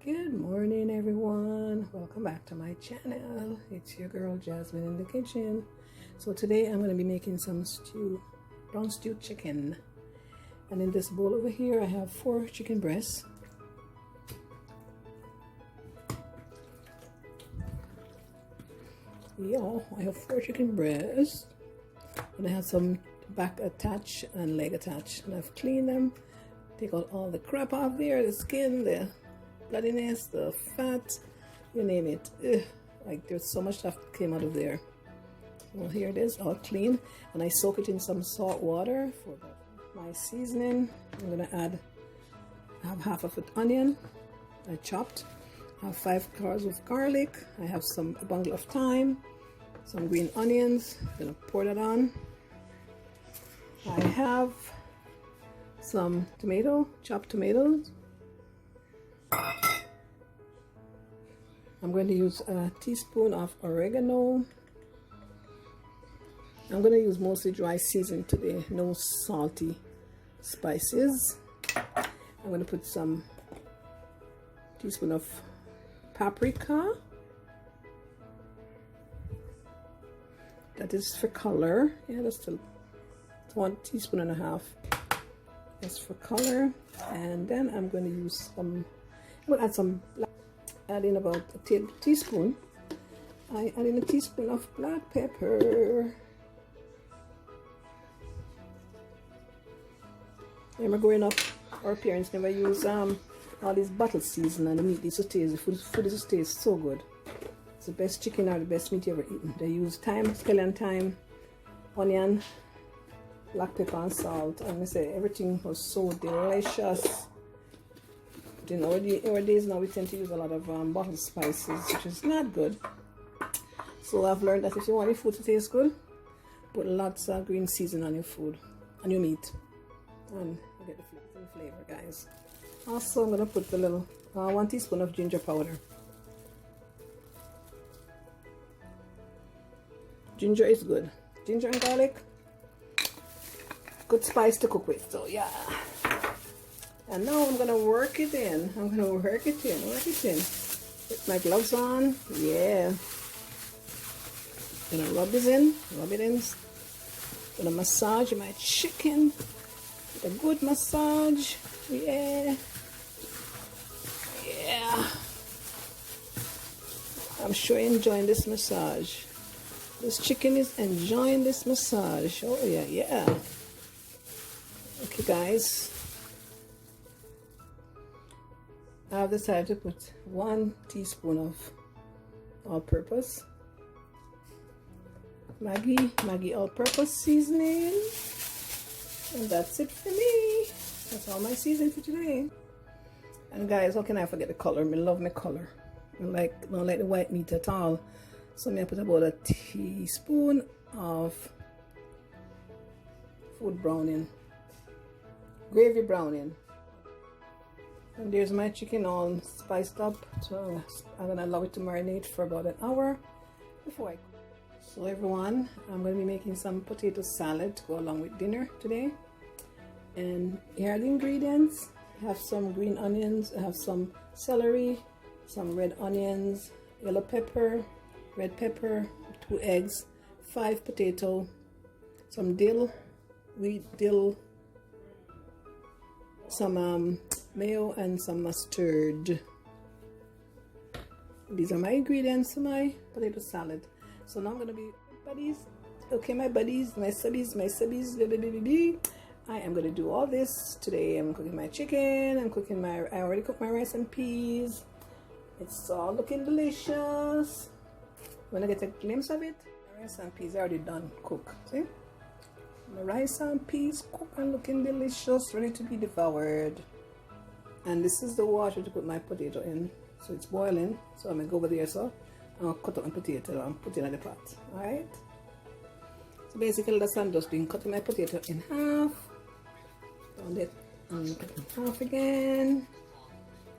Good morning, everyone. Welcome back to my channel. It's your girl Jasmine in the kitchen. So today I'm going to be making some brown stewed chicken. And in this bowl over here I have 4 chicken breasts. Yeah, I have 4 chicken breasts. And I have some back attached and leg attached. And I've cleaned them. Take out all the crap off there, the skin, the bloodiness, the fat, you name it. Ugh, like there's so much stuff came out of there. Well, here it is, all clean, and I soak it in some salt water for my seasoning. I'm gonna add, I have half of an onion I chopped. I have 5 cloves of garlic. I have a bundle of thyme, some green onions. I'm gonna pour that on. I have some chopped tomatoes. I'm going to use a teaspoon of oregano. I'm going to use mostly dry seasoning today, no salty spices. I'm going to put some teaspoon of paprika. That is for color. Yeah, that's 1.5 teaspoons. That's for color. And then I'm going to use we'll add some black, add in about a teaspoon. I add in a teaspoon of black pepper. Remember growing up, our parents never use all these bottle season and the meat used to taste, the food used to taste so good. It's the best chicken or the best meat you ever eaten. They use thyme, scallion thyme, onion, black pepper and salt, and I say everything was so delicious. But in our days now we tend to use a lot of bottled spices, which is not good. So I've learned that if you want your food to taste good, put lots of green season on your food, on your meat, and you get the flavor, guys. Also, I'm gonna put a little 1 teaspoon of ginger powder. Ginger is good. Ginger and garlic, good spice to cook with. So yeah. And now I'm gonna work it in. Work it in. With my gloves on. Yeah. Gonna rub it in. Gonna massage my chicken with a good massage. Yeah. Yeah. I'm sure you're enjoying this massage. This chicken is enjoying this massage. Oh yeah. Okay, guys. I've decided to put 1 teaspoon of all-purpose Maggi all-purpose seasoning, and that's it for me. That's all my seasoning for today. And guys, how can I forget the color? I love my color. I don't like the white meat at all. So I put about a teaspoon of food browning, gravy browning. And there's my chicken all spiced up. So I'm gonna allow it to marinate for about an hour before I cook. So everyone, I'm gonna be making some potato salad to go along with dinner today. And here are the ingredients. I have some green onions, I have some celery, some red onions, yellow pepper, red pepper, 2 eggs, 5 potato, some dill, wheat dill, some mayo, and some mustard. These are my ingredients for my potato salad. So now I'm gonna be buddies. Okay, my buddies, my subbies, I am gonna do all this today. I'm cooking my chicken. I already cooked my rice and peas. It's all looking delicious. When I get a glimpse of it, my rice and peas are already done cook. See? My rice and peas cooked and looking delicious, ready to be devoured. And this is the water to put my potato in. So it's boiling. So I'm gonna go over there, so I'll cut up my potato and put it in the pot. Alright? So basically that's what I'm just doing, cutting my potato in half. Round it and cut it in half again.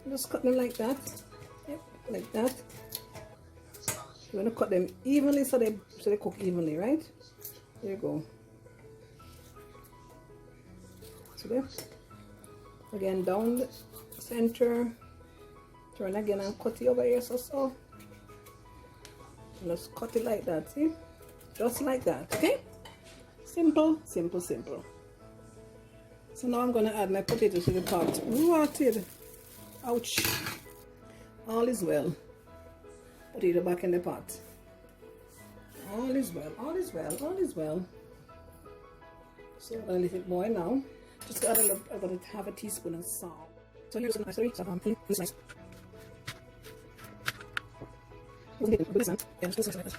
Just cut them like that. Yep, like that. You want to cut them evenly so they cook evenly, right? There you go. So there. Again, down the center, Turn again and cut it over here, so. Just cut it like that, see? Just like that, okay? Simple, simple, simple. So now I'm going to add my potatoes to the pot. Rotted. Ouch. All is well. Potato back in the pot. All is well, all is well, all is well. So I'm going to let it boil now. Just add I'm going to have a teaspoon of salt. So here's some nice, sorry, so it's nice. Yeah, just like that.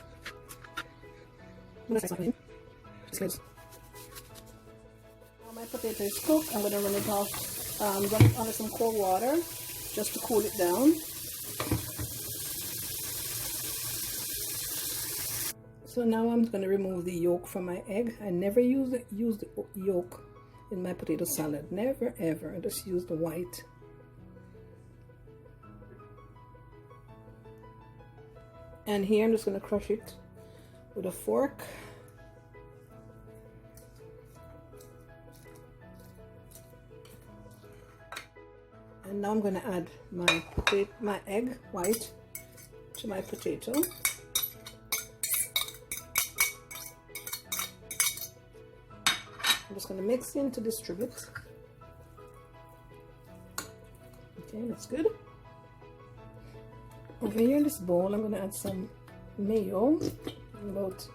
Now my potato is cooked. I'm going to run it off, run it under some cold water just to cool it down. So now I'm going to remove the yolk from my egg. I never use the yolk in my potato salad. Never ever. I just use the white. And here I'm just going to crush it with a fork. And now I'm going to add my egg white to my potato. I'm just going to mix in to distribute. Okay, that's good. Over here in this bowl, I'm going to add some mayo, about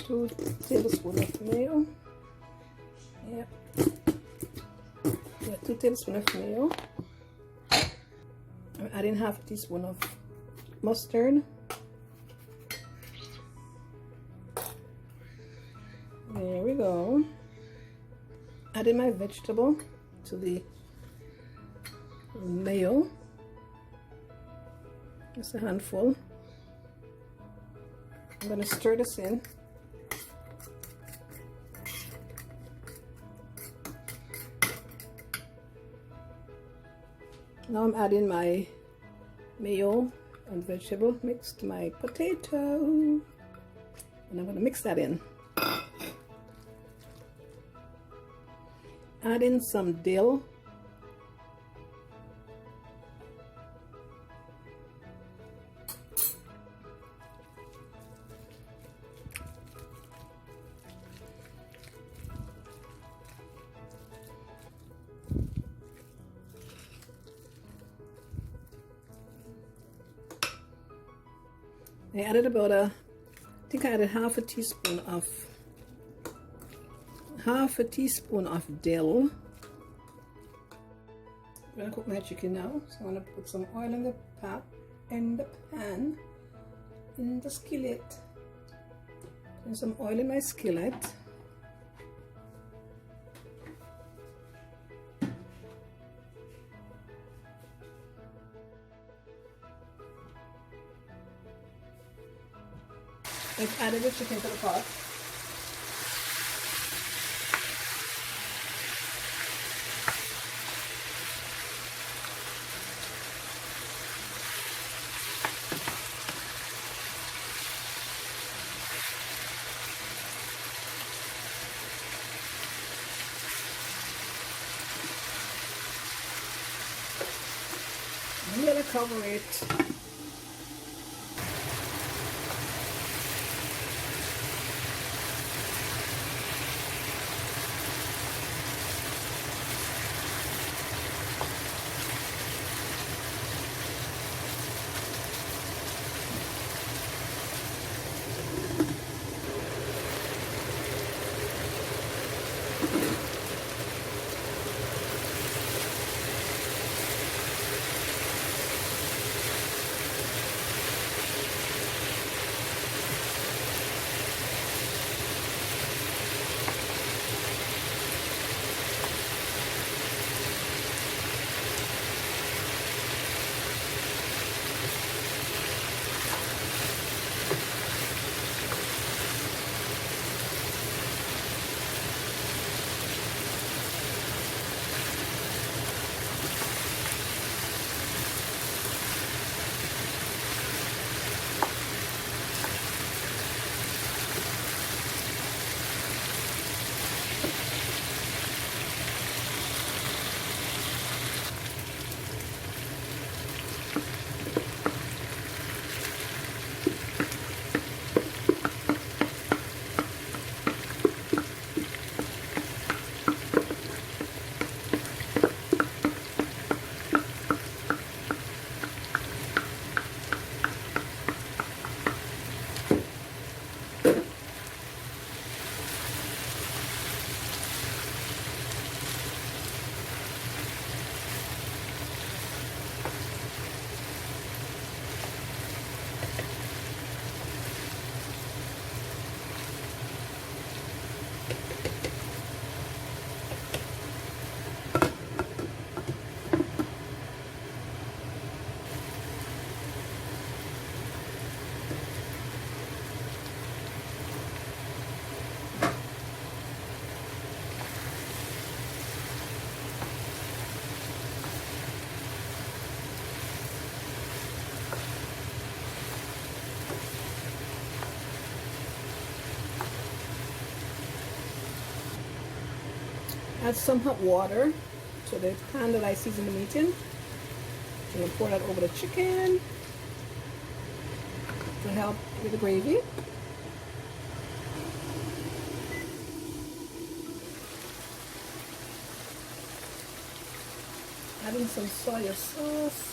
2 tablespoons of mayo. Yeah, 2 tablespoons of mayo. I'm adding half a teaspoon of mustard. There we go. Adding my vegetable to the mayo. Just a handful. I'm going to stir this in. Now I'm adding my mayo and vegetable mix to my potato. And I'm going to mix that in. Add in some dill. I added about I think I added half a teaspoon of dill. I'm gonna cook my chicken now, so I'm gonna put some oil in the pan, in the skillet. Put some oil in my skillet. I've added the chicken to the pot. I'm going to cover it. Add some hot water to the pan that I seasoned the meat in. I'm going to pour that over the chicken to help with the gravy. Adding some soy sauce.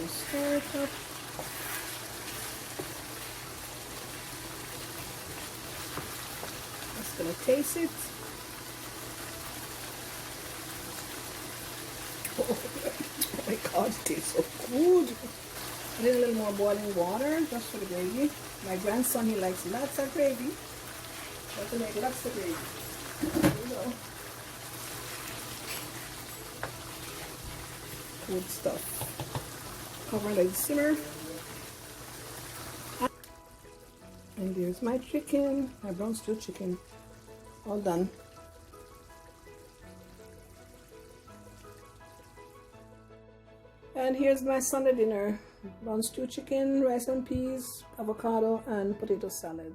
Stir it up. Just gonna taste it. Oh my god, it tastes so good. I need a little more boiling water just for the gravy. My grandson, he likes lots of gravy. Got to make lots of gravy. There we go. Good stuff. Cover and let it simmer. And there's my chicken, my brown stew chicken, all done. And here's my Sunday dinner: brown stew chicken, rice and peas, avocado, and potato salad.